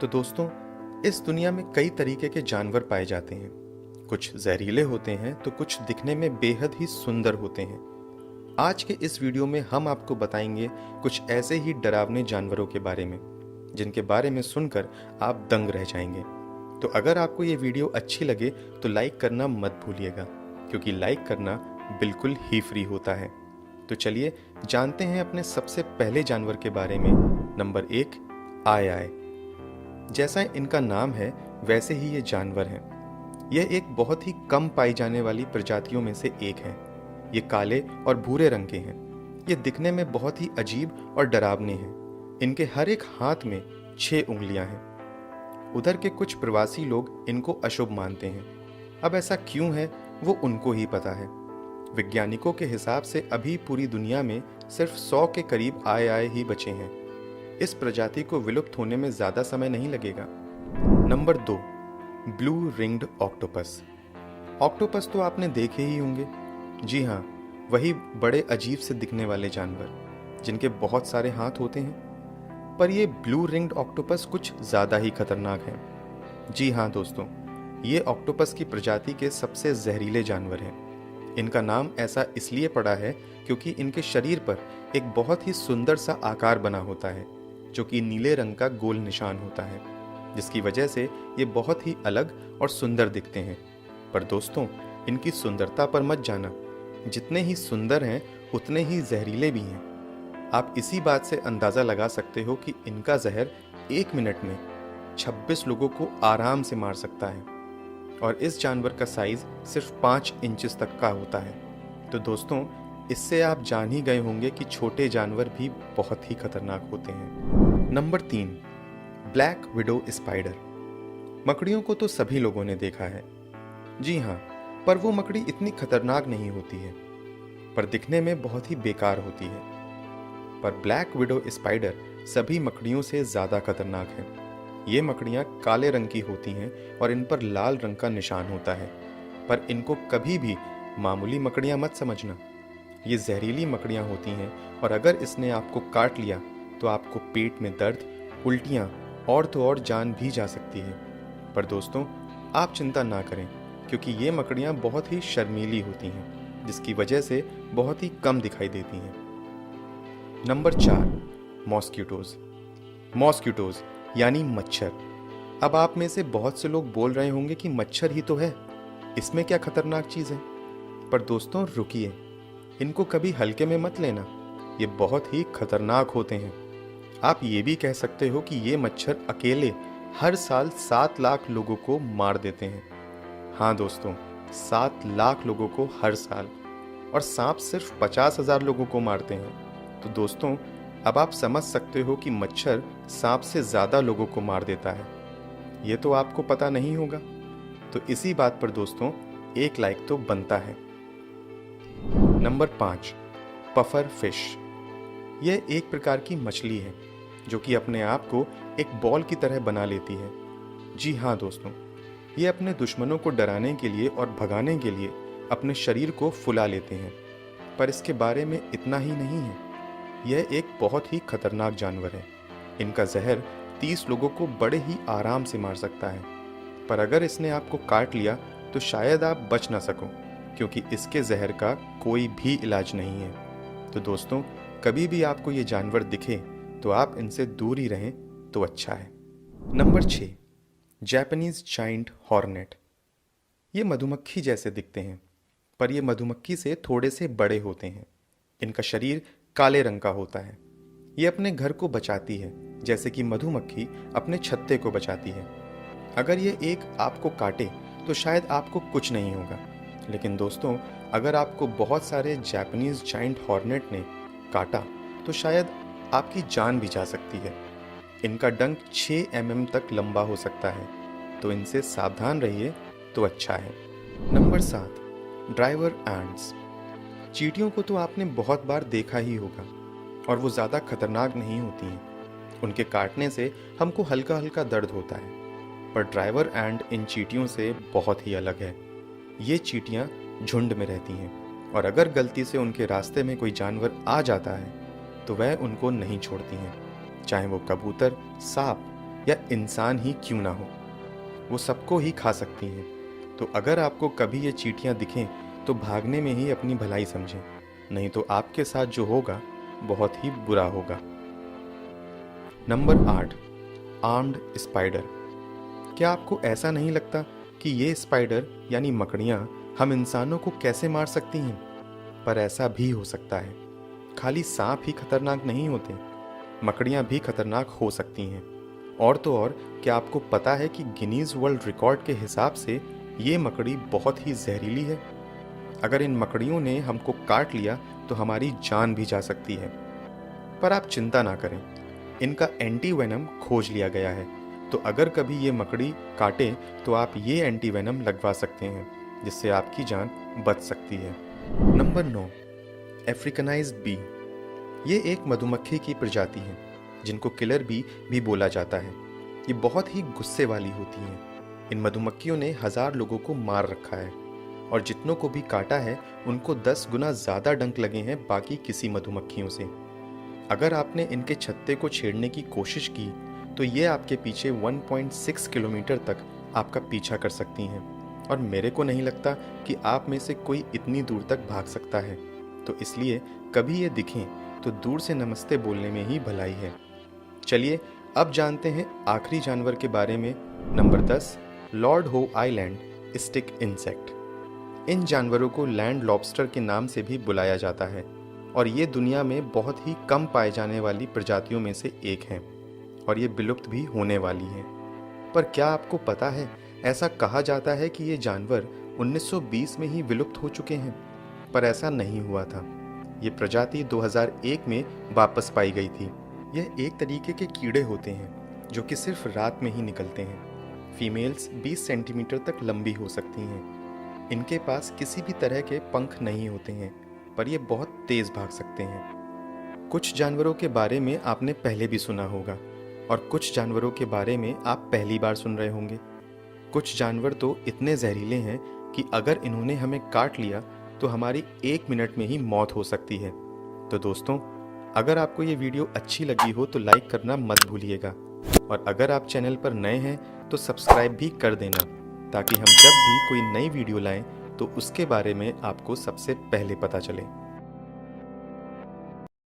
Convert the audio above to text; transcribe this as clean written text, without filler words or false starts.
तो दोस्तों, इस दुनिया में कई तरीके के जानवर पाए जाते हैं। कुछ जहरीले होते हैं तो कुछ दिखने में बेहद ही सुंदर होते हैं। आज के इस वीडियो में हम आपको बताएंगे कुछ ऐसे ही डरावने जानवरों के बारे में जिनके बारे में सुनकर आप दंग रह जाएंगे। तो अगर आपको ये वीडियो अच्छी लगे तो लाइक करना मत भूलिएगा, क्योंकि लाइक करना बिल्कुल ही फ्री होता है। तो चलिए जानते हैं अपने सबसे पहले जानवर के बारे में। नंबर 1, आय आय। जैसा इनका नाम है वैसे ही ये जानवर हैं। यह एक बहुत ही कम पाई जाने वाली प्रजातियों में से एक है। ये काले और भूरे रंग के हैं। ये दिखने में बहुत ही अजीब और डरावने हैं। इनके हर एक हाथ में 6 उंगलियां हैं। उधर के कुछ प्रवासी लोग इनको अशुभ मानते हैं। अब ऐसा क्यों है वो उनको ही पता है। वैज्ञानिकों के हिसाब से अभी पूरी दुनिया में सिर्फ 100 के करीब आय आय ही बचे हैं। इस प्रजाति को विलुप्त होने में ज्यादा समय नहीं लगेगा। Number 2, blue ringed octopus. Octopus तो आपने देखे ही होंगे। जी हाँ, वही बड़े अजीब से दिखने वाले जानवर जिनके बहुत सारे हाथ होते हैं। पर ये ब्लू रिंग्ड ऑक्टोपस कुछ ज्यादा ही खतरनाक है। जी हाँ दोस्तों, ये ऑक्टोपस की प्रजाति के सबसे जहरीले जानवर हैं। इनका नाम ऐसा इसलिए पड़ा है क्योंकि इनके शरीर पर एक बहुत ही सुंदर सा आकार बना होता है, जो कि नीले रंग का गोल निशान होता है, जिसकी वजह से ये बहुत ही अलग और सुंदर दिखते हैं। पर दोस्तों, इनकी सुंदरता पर मत जाना। जितने ही सुंदर हैं उतने ही जहरीले भी हैं। आप इसी बात से अंदाज़ा लगा सकते हो कि इनका जहर 1 मिनट में 26 लोगों को आराम से मार सकता है। और इस जानवर का साइज सिर्फ 5 इंचेस तक का होता है। तो दोस्तों, इससे आप जान ही गए होंगे कि छोटे जानवर भी बहुत ही खतरनाक होते हैं। Number 3, black widow spider. मकड़ियों को तो सभी लोगों ने देखा है। जी हाँ, पर वो मकड़ी इतनी खतरनाक नहीं होती है, पर दिखने में बहुत ही बेकार होती है। पर ब्लैक विडो स्पाइडर सभी मकड़ियों से ज़्यादा खतरनाक है। ये मकड़ियाँ काले रंग की होती हैं और इन पर लाल रंग का निशान होता है। पर इनको कभी भी मामूली मकड़ियाँ मत समझना। ये जहरीली मकड़ियाँ होती हैं और अगर इसने आपको काट लिया तो आपको पेट में दर्द, उल्टियाँ और तो और जान भी जा सकती है। पर दोस्तों, आप चिंता ना करें, क्योंकि ये मकड़ियाँ बहुत ही शर्मीली होती हैं, जिसकी वजह से बहुत ही कम दिखाई देती हैं। Number 4, mosquitoes. मॉस्किटोज यानी मच्छर। अब आप में से बहुत से लोग बोल रहे होंगे कि मच्छर ही तो है, इसमें क्या खतरनाक चीज़ है। पर दोस्तों रुकिए, इनको कभी हल्के में मत लेना। ये बहुत ही खतरनाक होते हैं। आप ये भी कह सकते हो कि ये मच्छर अकेले हर साल 7 लाख लोगों को मार देते हैं। हाँ दोस्तों, 7 लाख लोगों को हर साल। और सांप सिर्फ 50,000 लोगों को मारते हैं। तो दोस्तों, अब आप समझ सकते हो कि मच्छर सांप से ज़्यादा लोगों को मार देता है। ये तो आपको पता नहीं होगा। तो इसी बात पर दोस्तों एक लाइक तो बनता है। Number 5, puffer fish. यह एक प्रकार की मछली है जो कि अपने आप को एक बॉल की तरह बना लेती है। जी हाँ दोस्तों, ये अपने दुश्मनों को डराने के लिए और भगाने के लिए अपने शरीर को फुला लेते हैं। पर इसके बारे में इतना ही नहीं है, यह एक बहुत ही खतरनाक जानवर है। इनका जहर 30 लोगों को बड़े ही आराम से मार सकता है। पर अगर इसने आपको काट लिया तो शायद आप बच ना सको, क्योंकि इसके जहर का कोई भी इलाज नहीं है। तो दोस्तों, कभी भी आपको ये जानवर दिखे तो आप इनसे दूर ही रहें तो अच्छा है। Number 6, Japanese giant hornet. ये मधुमक्खी जैसे दिखते हैं, पर ये मधुमक्खी से थोड़े से बड़े होते हैं। इनका शरीर काले रंग का होता है। ये अपने घर को बचाती है, जैसे कि मधुमक्खी अपने छत्ते को बचाती है। अगर ये एक आपको काटे तो शायद आपको कुछ नहीं होगा, लेकिन दोस्तों, अगर आपको बहुत सारे जापानीज जायंट हॉर्नेट ने काटा तो शायद आपकी जान भी जा सकती है। इनका डंक 6 mm तक लंबा हो सकता है, तो इनसे सावधान रहिए तो अच्छा है। Number 7, driver ants. चींटियों को तो आपने बहुत बार देखा ही होगा और वो ज़्यादा खतरनाक नहीं होती हैं। उनके काटने से हमको हल्का हल्का दर्द होता है। पर ड्राइवर एंट इन चींटियों से बहुत ही अलग है। ये चींटियाँ झुंड में रहती हैं और अगर गलती से उनके रास्ते में कोई जानवर आ जाता है तो वह उनको नहीं छोड़ती हैं, चाहे वो कबूतर, सांप या इंसान ही क्यों ना हो, वो सबको ही खा सकती हैं। तो अगर आपको कभी ये चींटियां दिखें तो भागने में ही अपनी भलाई समझें, नहीं तो आपके साथ जो होगा बहुत ही बुरा होगा। Number 8, armed spider. क्या आपको ऐसा नहीं लगता कि ये स्पाइडर यानी मकड़ियाँ हम इंसानों को कैसे मार सकती हैं? पर ऐसा भी हो सकता है। खाली सांप ही खतरनाक नहीं होते, मकड़ियाँ भी खतरनाक हो सकती हैं। और तो और, क्या आपको पता है कि गिनीज वर्ल्ड रिकॉर्ड के हिसाब से ये मकड़ी बहुत ही जहरीली है। अगर इन मकड़ियों ने हमको काट लिया तो हमारी जान भी जा सकती है। पर आप चिंता ना करें, इनका एंटी वेनम खोज लिया गया है। तो अगर कभी ये मकड़ी काटे तो आप ये एंटी वेनम लगवा सकते हैं, जिससे आपकी जान बच सकती है। Number 9, Africanized bee. ये एक मधुमक्खी की प्रजाति है जिनको किलर बी भी बोला जाता है। ये बहुत ही गुस्से वाली होती हैं। इन मधुमक्खियों ने 1000 लोगों को मार रखा है और जितनों को भी काटा है उनको 10 गुना ज़्यादा डंक लगे हैं बाकी किसी मधुमक्खियों से। अगर आपने इनके छत्ते को छेड़ने की कोशिश की तो ये आपके पीछे 1.6 किलोमीटर तक आपका पीछा कर सकती हैं, और मेरे को नहीं लगता कि आप में से कोई इतनी दूर तक भाग सकता है। तो इसलिए कभी ये दिखें तो दूर से नमस्ते बोलने में ही भलाई है। चलिए अब जानते हैं आखिरी जानवर के बारे में। नंबर 10, लॉर्ड होव आइलैंड स्टिक इंसेक्ट। इन जानवरों को लैंड लॉबस्टर के नाम से भी बुलाया जाता है और ये दुनिया में बहुत ही कम पाए जाने वाली प्रजातियों में से एक हैं और ये विलुप्त भी होने वाली हैं। पर क्या आपको पता है, ऐसा कहा जाता है कि ये जानवर 1920 में ही विलुप्त हो चुके हैं, पर ऐसा नहीं हुआ था। ये प्रजाति 2001 में वापस पाई गई थी। यह एक तरीके के कीड़े होते हैं जो कि सिर्फ रात में ही निकलते हैं। फीमेल्स 20 सेंटीमीटर तक लंबी हो सकती हैं। इनके पास किसी भी तरह के पंख नहीं होते हैं, पर ये बहुत तेज भाग सकते हैं। कुछ जानवरों के बारे में आपने पहले भी सुना होगा और कुछ जानवरों के बारे में आप पहली बार सुन रहे होंगे। कुछ जानवर तो इतने जहरीले हैं कि अगर इन्होंने हमें काट लिया तो हमारी 1 मिनट में ही मौत हो सकती है। तो दोस्तों, अगर आपको ये वीडियो अच्छी लगी हो तो लाइक करना मत भूलिएगा, और अगर आप चैनल पर नए हैं तो सब्सक्राइब भी कर देना, ताकि हम जब भी कोई नई वीडियो लाएं तो उसके बारे में आपको सबसे पहले पता चले।